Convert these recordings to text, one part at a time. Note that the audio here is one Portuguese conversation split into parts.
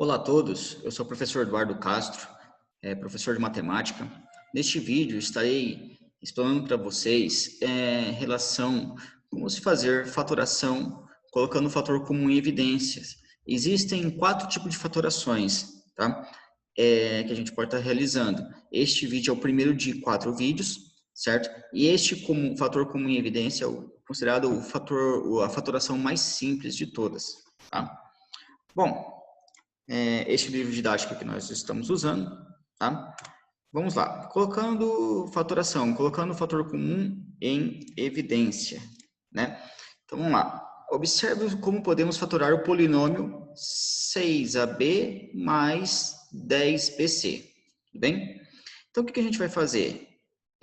Olá a todos, eu sou o professor Eduardo Castro, professor de matemática. Neste vídeo estarei explanando para vocês relação como se fazer fatoração colocando o fator comum em evidências. Existem 4 tipos de fatorações, tá? Que a gente pode estar realizando. Este vídeo é o primeiro de 4 vídeos, certo? E este fator comum em evidência é considerado a fatoração mais simples de todas, tá? Bom, este livro didático que nós estamos usando, tá? Vamos lá. Colocando fatoração, colocando o fator comum em evidência, né? Então, vamos lá. Observe como podemos fatorar o polinômio 6ab mais 10bc, tudo bem? Então, o que a gente vai fazer?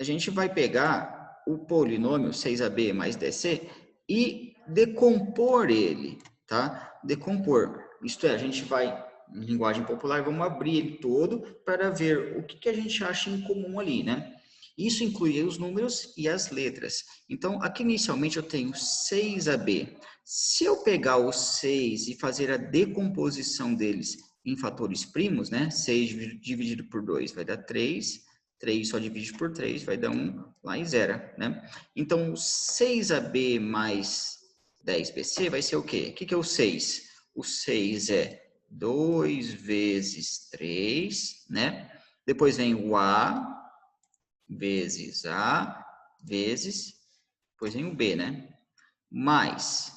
A gente vai pegar o polinômio 6ab mais 10c e decompor ele, tá? Decompor. Isto é, a gente vai, em linguagem popular, vamos abrir ele todo para ver o que a gente acha em comum ali, né? Isso inclui os números e as letras. Então, aqui inicialmente eu tenho 6ab. Se eu pegar o 6 e fazer a decomposição deles em fatores primos, né? 6 dividido por 2 vai dar 3. 3 só divide por 3 vai dar 1 lá e 0, né? Então, 6ab mais 10bc vai ser o quê? O que é o 6? O 6 é 2 vezes 3, né? Depois vem o A vezes A vezes, depois vem o B, né? Mais,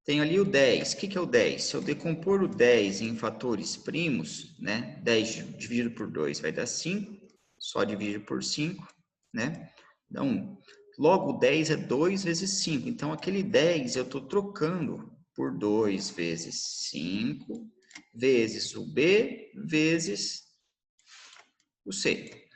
tem ali o 10. O que é o 10? Se eu decompor o 10 em fatores primos, né? 10 dividido por 2 vai dar 5, só dividir por 5, né? Dá 1. Logo, o 10 é 2 vezes 5, então aquele 10 eu estou trocando por 2 vezes 5, vezes o B, vezes o C.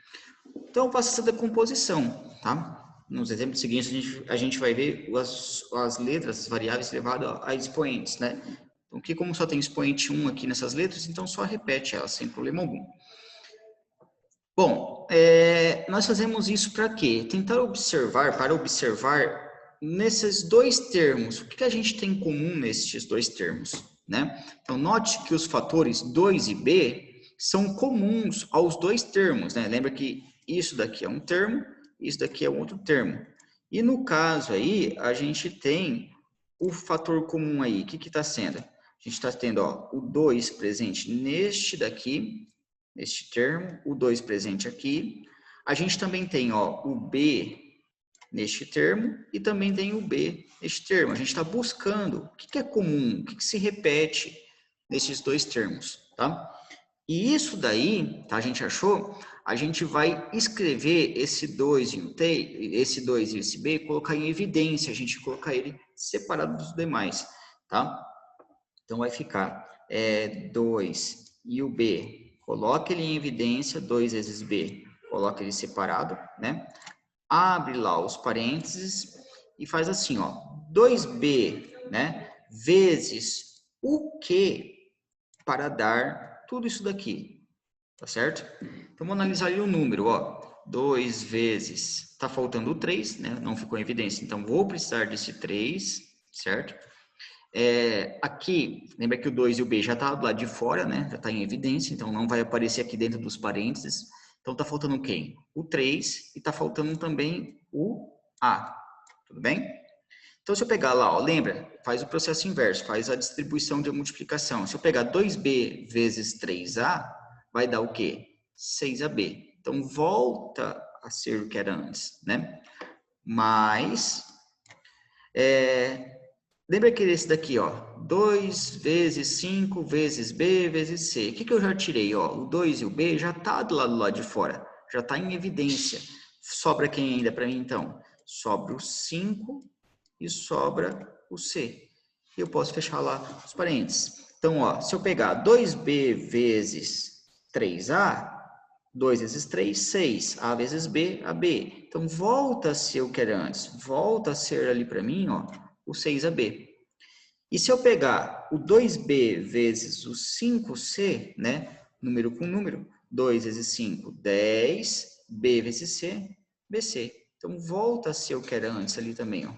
Então, eu faço essa decomposição, tá? Nos exemplos seguintes, a gente vai ver as letras, as variáveis elevadas a expoentes, né? Então, aqui, como só tem expoente 1 aqui nessas letras, então só repete elas, sem problema algum. Bom, nós fazemos isso para quê? Para observar nesses dois termos, o que a gente tem em comum nesses dois termos, né? Então, note que os fatores 2 e b são comuns aos dois termos, né? Lembra que isso daqui é um termo, isso daqui é outro termo. E no caso aí, a gente tem o fator comum aí. O que está sendo? A gente está tendo ó, o 2 presente neste daqui, neste termo, o 2 presente aqui. A gente também tem ó, o B neste termo e também tem o B neste termo. A gente está buscando o que é comum, o que se repete nesses dois termos, tá? E isso daí, tá, a gente achou, a gente vai escrever esse 2 e esse 2 e esse B, colocar em evidência, a gente colocar ele separado dos demais, tá? Então vai ficar 2 e o B, coloca ele em evidência, 2 vezes B, coloca ele separado, né? Abre lá os parênteses e faz assim, ó, 2B, né, vezes o Q para dar tudo isso daqui, tá certo? Então, vamos analisar ali o número, ó, 2 vezes, tá faltando o 3, né, não ficou em evidência, então vou precisar desse 3, certo? Aqui, lembra que o 2 e o B já tá do lado de fora, né, já tá em evidência, então não vai aparecer aqui dentro dos parênteses, então tá faltando quem? O 3 e tá faltando também o A, tudo bem? Então, se eu pegar lá, ó, lembra? Faz o processo inverso, faz a distribuição de multiplicação. Se eu pegar 2b vezes 3a, vai dar o quê? 6ab. Então, volta a ser o que era antes, né? Mas, lembra que esse daqui, ó, 2 vezes 5 vezes b vezes c. O que eu já tirei? Ó? O 2 e o b já está do lado de fora, já está em evidência. Sobra quem ainda para mim, então? Sobra o 5 e sobra o C. E eu posso fechar lá os parênteses. Então, ó, se eu pegar 2b vezes 3a, 2 vezes 3, 6. A vezes b, AB. Então, volta a ser o que era antes. Volta a ser ali para mim, ó, o 6ab. E se eu pegar o 2b vezes o 5c, né, número com número, 2 vezes 5, 10, b vezes c, bc. Então, volta a ser o que era antes ali também, ó.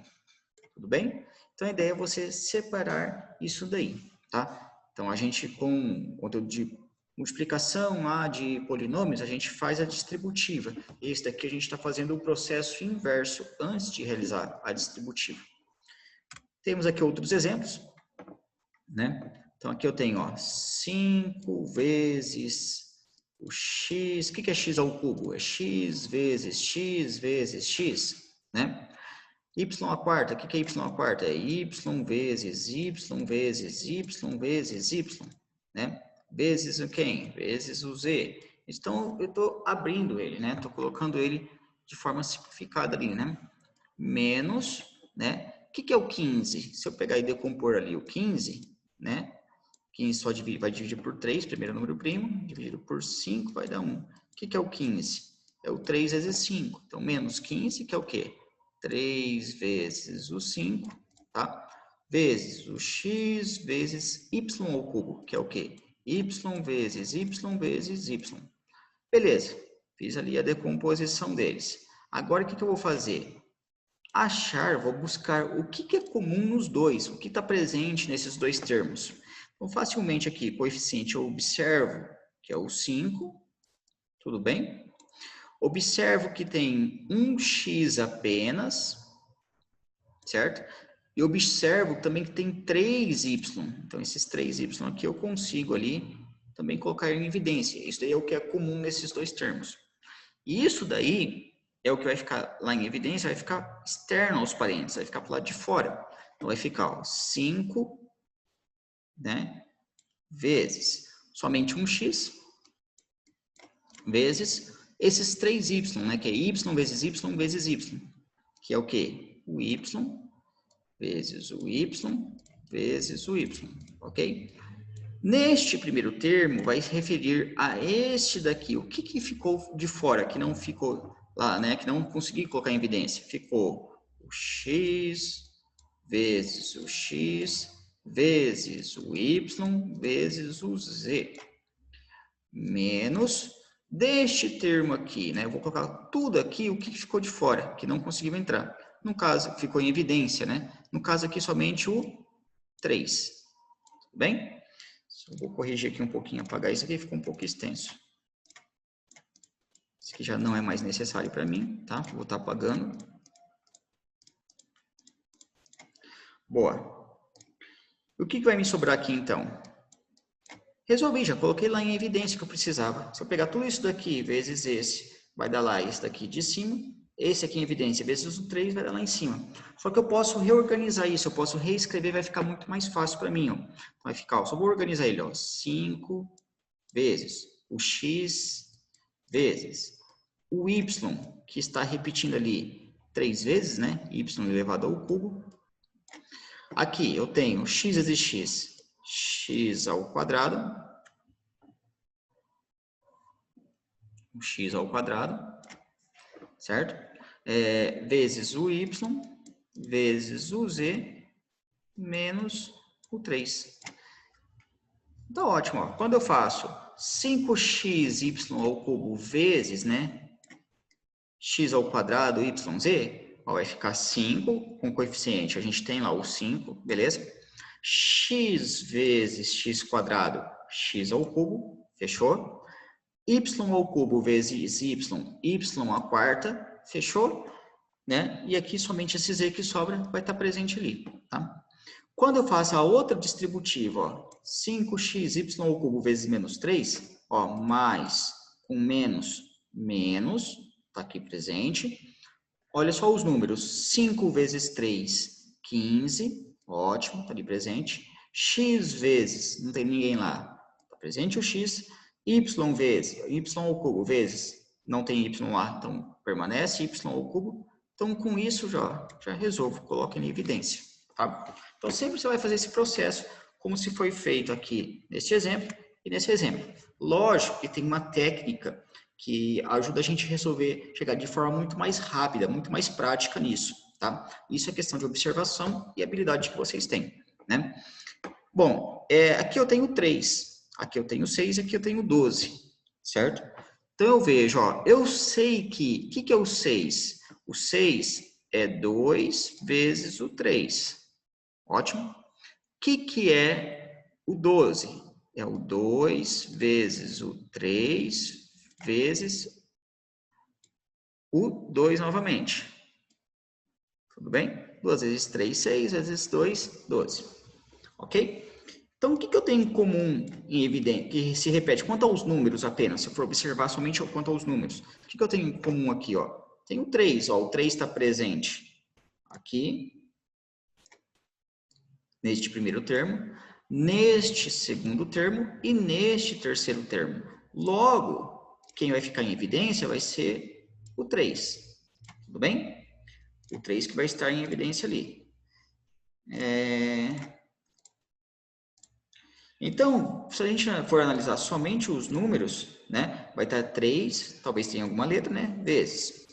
Tudo bem? Então, a ideia é você separar isso daí, tá? Então, a gente, com conteúdo de multiplicação lá de polinômios, a gente faz a distributiva. Esse daqui a gente está fazendo o processo inverso antes de realizar a distributiva. Temos aqui outros exemplos, né? Então, aqui eu tenho, ó, 5 vezes o x. O que é x ao cubo? É x vezes x, né? Y à quarta, o que é y à quarta? É y vezes y vezes y vezes y, né? Vezes o quem? Vezes o z. Então, eu estou abrindo ele, né? Estou colocando ele de forma simplificada ali, né? Menos, né? O que é o 15? Se eu pegar e decompor ali o 15, né? 15 só vai dividir por 3, primeiro número primo, dividido por 5 vai dar 1. O que é o 15? É o 3 vezes 5. Então, menos 15, que é o quê? 3 vezes o 5, tá? Vezes o x vezes y ao cubo, que é o quê? Y vezes y vezes y. Beleza, fiz ali a decomposição deles. Agora, o que eu vou fazer? Vou buscar o que é comum nos dois, o que está presente nesses dois termos. Então, facilmente aqui, coeficiente eu observo, que é o 5, tudo bem? Observo que tem um x apenas, certo? E observo também que tem 3y. Então, esses 3y aqui eu consigo ali também colocar em evidência. Isso daí é o que é comum nesses dois termos. E isso daí é o que vai ficar lá em evidência, vai ficar externo aos parênteses, vai ficar para o lado de fora. Então, vai ficar ó, 5, né, vezes somente um x, vezes esses 3y, né, que é y vezes y vezes y, que é o quê? O y vezes o y vezes o y, ok? Neste primeiro termo, vai se referir a este daqui. O que ficou de fora, que não ficou lá, né? Que não consegui colocar em evidência? Ficou o x vezes o x vezes o y vezes o z. Menos deste termo aqui, né? Eu vou colocar tudo aqui, o que ficou de fora, que não conseguiu entrar. No caso, ficou em evidência, né? No caso aqui, somente o 3. Tudo bem? Eu vou corrigir aqui um pouquinho, apagar isso aqui, ficou um pouco extenso. Isso aqui já não é mais necessário para mim, tá? Vou estar apagando. Boa. O que vai me sobrar aqui, então? Resolvi, já coloquei lá em evidência que eu precisava. Se eu pegar tudo isso daqui vezes esse, vai dar lá esse daqui de cima. Esse aqui em evidência vezes o 3 vai dar lá em cima. Só que eu posso reorganizar isso, eu posso reescrever, vai ficar muito mais fácil para mim. Ó. Vai ficar, ó, só vou organizar ele, ó, 5 vezes o x vezes o y, que está repetindo ali 3 vezes, né? Y elevado ao cubo. Aqui eu tenho x vezes x, x ao quadrado, x ao quadrado, certo? Vezes o y, vezes o z, menos o 3. Então, ótimo. Ó. Quando eu faço 5xy ao cubo vezes, né? X ao quadrado, yz, ó, vai ficar 5 com coeficiente. A gente tem lá o 5, beleza? X vezes x quadrado, x ao cubo, fechou? Y ao cubo vezes y à quarta, fechou? Né? E aqui somente esse z que sobra vai estar presente ali, tá? Quando eu faço a outra distributiva, ó, 5xy ao cubo vezes menos 3, ó, mais com menos, menos, está aqui presente. Olha só os números, 5 vezes 3, 15, ótimo, está ali presente. X vezes, não tem ninguém lá, está presente o x. Y vezes, y ao cubo vezes, não tem y lá, então permanece y ao cubo. Então, com isso, já resolvo, coloco em evidência, tá? Então, sempre você vai fazer esse processo como se foi feito aqui neste exemplo e nesse exemplo. Lógico que tem uma técnica que ajuda a gente a resolver, chegar de forma muito mais rápida, muito mais prática nisso, tá? Isso é questão de observação e habilidade que vocês têm, né? Bom, aqui eu tenho 3, aqui eu tenho 6 e aqui eu tenho 12, certo? Então eu vejo, ó, eu sei que, o que é o 6? O 6 é 2 vezes o 3, ótimo. O que é o 12. É o 2 vezes o 3 vezes o 2 novamente. Tudo bem? 2 vezes 3, 6, vezes 2, 12. Ok? Então, o que eu tenho em comum em evidência, que se repete? Quanto aos números apenas, se eu for observar somente quanto aos números. O que eu tenho em comum aqui? Ó? Tenho o 3, ó, o 3 está presente aqui, neste primeiro termo, neste segundo termo e neste terceiro termo. Logo, quem vai ficar em evidência vai ser o 3. Tudo bem? O 3 que vai estar em evidência ali. Então, se a gente for analisar somente os números, né, vai estar 3, talvez tenha alguma letra, né, vezes.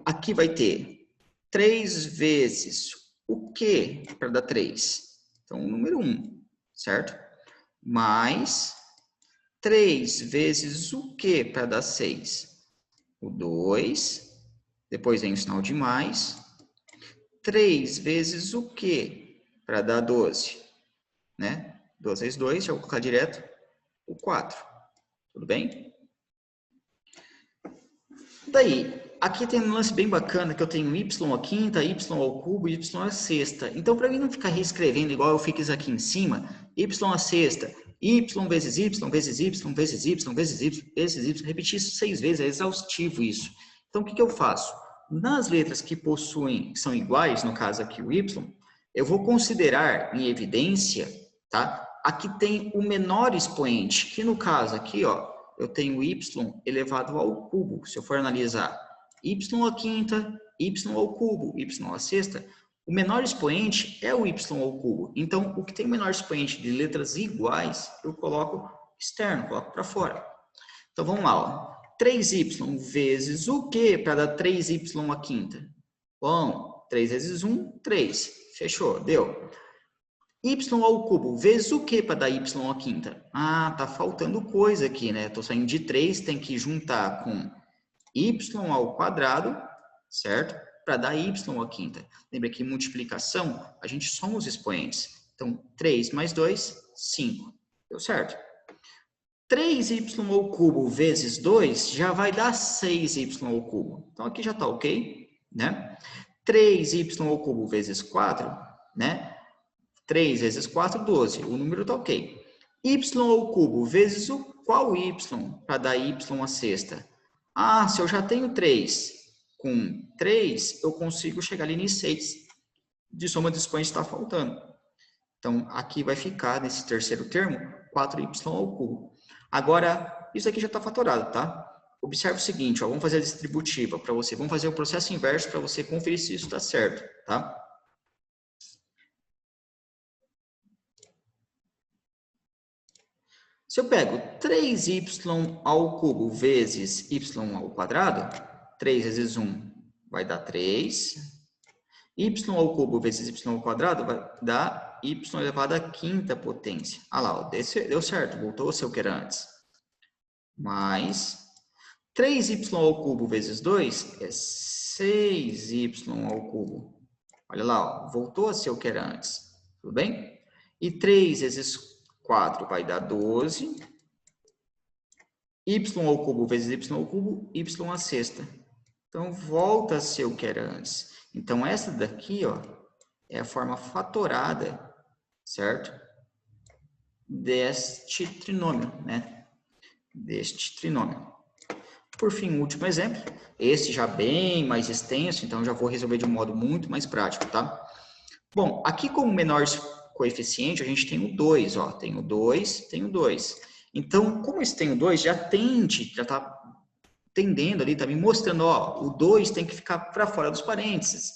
Aqui vai ter 3 vezes o quê para dar 3? Então, o número 1, certo? Mais 3 vezes o quê para dar 6? O 2, depois vem o sinal de mais. 3 vezes o quê para dar 12? Né? 2 vezes 2, já vou colocar direto, o 4. Tudo bem? Daí, aqui tem um lance bem bacana que eu tenho y à quinta, y ao cubo e y à sexta. Então, para mim não ficar reescrevendo igual eu fiz aqui em cima, y à sexta, y vezes y, vezes y, vezes y, vezes y, vezes y, repetir isso 6 vezes, é exaustivo isso. Então, o que eu faço? Nas letras que possuem, que são iguais, no caso aqui o y, eu vou considerar em evidência, tá? Aqui tem o menor expoente, que no caso aqui, ó, eu tenho y elevado ao cubo. Se eu for analisar y à quinta, y ao cubo, y à sexta, o menor expoente é o y ao cubo. Então, o que tem o menor expoente de letras iguais, eu coloco externo, coloco para fora. Então, vamos lá. Ó. 3y vezes o quê para dar 3y à quinta? Bom, 3 vezes 1, 3. Fechou, deu. Y ao cubo vezes o que para dar y à quinta? Ah, tá faltando coisa aqui, né? Tô saindo de 3, tem que juntar com y ao quadrado, certo? Para dar y à quinta. Lembra que em multiplicação, a gente soma os expoentes. Então, 3 mais 2, 5. Deu certo? 3y ao cubo vezes 2 já vai dar 6y ao cubo. Então, aqui já tá ok, né? 3y ao cubo vezes 4, né? 3 vezes 4, 12. O número está ok. Y ao cubo vezes o qual y para dar y à sexta? Ah, se eu já tenho 3 com 3, eu consigo chegar ali em 6 de soma de expoentes está faltando. Então, aqui vai ficar, nesse terceiro termo, 4y ao cubo. Agora, isso aqui já está fatorado, tá? Observe o seguinte, ó, vamos fazer a distributiva para você. Vamos fazer o processo inverso para você conferir se isso está certo, tá? Se eu pego 3y ao cubo vezes y ao quadrado, 3 vezes 1 vai dar 3. Y ao cubo vezes y ao quadrado vai dar y elevado à quinta potência. Ah lá, ó, deu certo, voltou ao seu que era antes. Mais 3y ao cubo vezes 2 é 6y ao cubo. Olha lá, ó, voltou a ser o que era antes. Tudo bem? E 3 vezes 4 vai dar 12. Y ao cubo vezes y ao cubo, y à sexta. Então, volta a ser o que era antes. Então, essa daqui, ó, é a forma fatorada, certo? Deste trinômio, né? Deste trinômio. Por fim, o último exemplo. Esse já bem mais extenso, então já vou resolver de um modo muito mais prático, tá? Bom, aqui como menor coeficiente, a gente tem o 2, ó. Tem o 2, tem o 2. Então, como esse tem o 2, já está tendendo ali, está me mostrando, ó, o 2 tem que ficar para fora dos parênteses.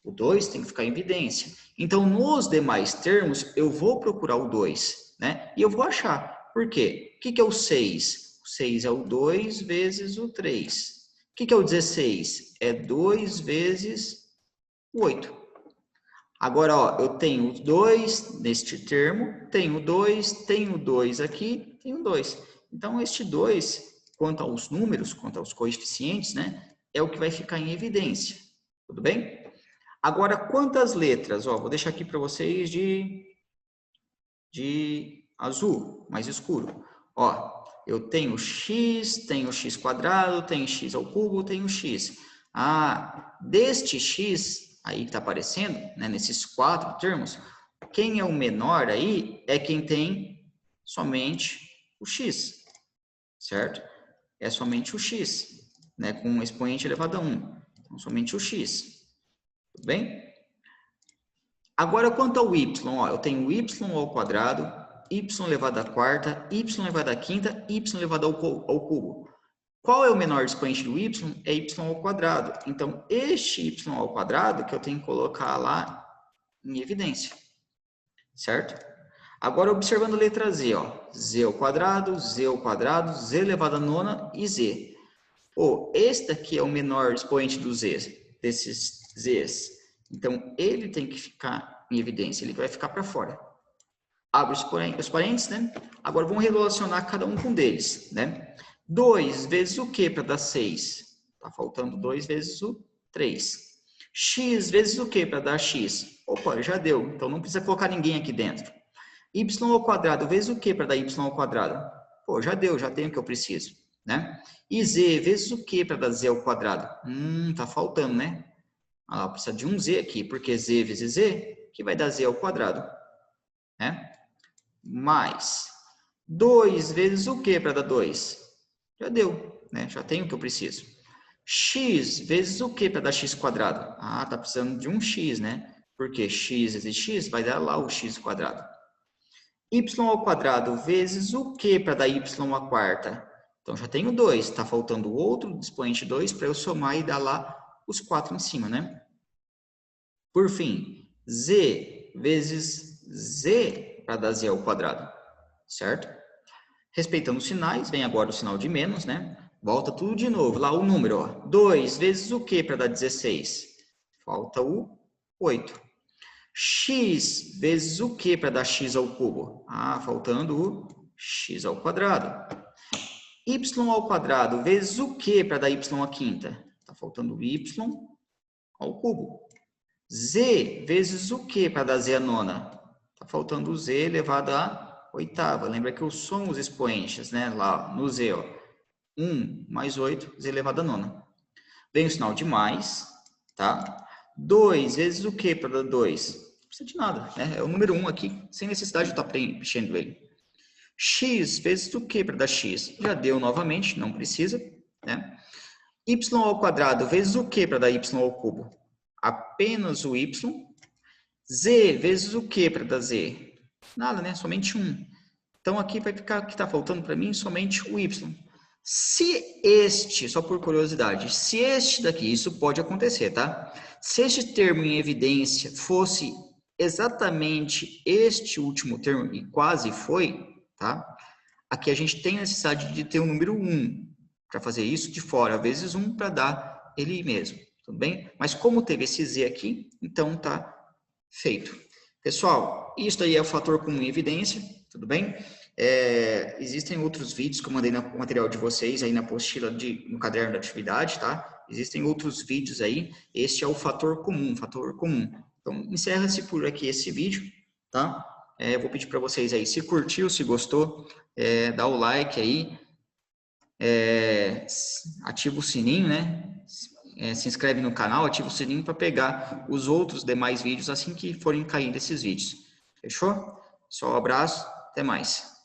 O 2 tem que ficar em evidência. Então, nos demais termos, eu vou procurar o 2, né? E eu vou achar. Por quê? O que é o 6? O 6 é o 2 vezes o 3. O que é o 16? É 2 vezes o 8. Agora, ó, eu tenho 2 neste termo, tenho 2 aqui, tenho 2. Então, este 2, quanto aos números, quanto aos coeficientes, né, é o que vai ficar em evidência. Tudo bem? Agora, quantas letras? Ó, vou deixar aqui para vocês de azul, mais escuro. Ó, eu tenho x, tenho x quadrado, tenho x ao cubo, tenho x. Ah, deste x aí que está aparecendo, né, nesses 4 termos, quem é o menor aí é quem tem somente o x, certo? É somente o x, né, com um expoente elevado a 1. Então, somente o x. Tudo bem? Agora, quanto ao y, ó, eu tenho y ao quadrado, y elevado à quarta, y elevado à quinta, y elevado ao cubo. Qual é o menor expoente do y? É y ao quadrado. Então, este y ao quadrado que eu tenho que colocar lá em evidência, certo? Agora, observando a letra z, ó, z ao quadrado, z elevado à nona e z. Pô, este aqui é o menor expoente do z, desses z's. Então, ele tem que ficar em evidência, ele vai ficar para fora. Abre os parênteses, né? Agora, vamos relacionar cada um com deles, né? 2 vezes o que para dar 6? Tá faltando 2 vezes o 3. X vezes o que para dar x? Opa, já deu, então não precisa colocar ninguém aqui dentro. Y ao quadrado vezes o que para dar y ao quadrado? Pô, já deu, já tenho o que eu preciso, né? E z vezes o que para dar z ao quadrado? Tá faltando, né? Ah, precisa de um z aqui, porque z vezes z, que vai dar z ao quadrado, né? Mais 2 vezes o que para dar 2? Já deu, né? Já tenho o que eu preciso. X vezes o que para dar x quadrado? Ah, tá precisando de um x, né? Porque x vezes x vai dar lá o x quadrado. Y ao quadrado vezes o que para dar y à quarta? Então, já tenho 2. Está faltando outro expoente 2 para eu somar e dar lá os 4 em cima, né? Por fim, z vezes z para dar z ao quadrado, certo? Respeitando os sinais, vem agora o sinal de menos, né? Volta tudo de novo, lá o número, ó. 2 vezes o que para dar 16? Falta o 8. X vezes o que para dar x ao cubo? Ah, faltando o x ao quadrado. Y ao quadrado vezes o que para dar y à quinta? Está faltando o y ao cubo. Z vezes o que para dar z à nona? Está faltando o z elevado à oitava. Lembra que eu somo os expoentes, né? Lá no z, ó. 1 mais 8, z elevado à nona. Vem o sinal de mais, tá? 2 vezes o que para dar 2? Não precisa de nada, né? É o número 1 aqui, sem necessidade de estar preenchendo ele. X vezes o que para dar x? Já deu novamente, não precisa, né? Y ao quadrado vezes o que para dar y ao cubo? Apenas o y. Z vezes o que para dar z? Nada, né? Somente 1. Então, aqui vai ficar, o que está faltando para mim, somente o y. Se este, só por curiosidade, se este daqui, isso pode acontecer, tá? Se este termo em evidência fosse exatamente este último termo, e quase foi, tá? Aqui a gente tem a necessidade de ter o número 1 para fazer isso de fora, vezes 1 para dar ele mesmo, tudo bem? Mas como teve esse z aqui, então tá feito. Pessoal, isso aí é o fator comum em evidência, tudo bem? Existem outros vídeos que eu mandei no material de vocês, aí na apostila, no caderno da atividade, tá? Existem outros vídeos aí, este é o fator comum, fator comum. Então, encerra-se por aqui esse vídeo, tá? Eu vou pedir para vocês aí, se curtiu, se gostou, dá o like aí, ativa o sininho, né? Se inscreve no canal, ativa o sininho para pegar os outros demais vídeos assim que forem caindo esses vídeos. Fechou? Só um abraço, até mais.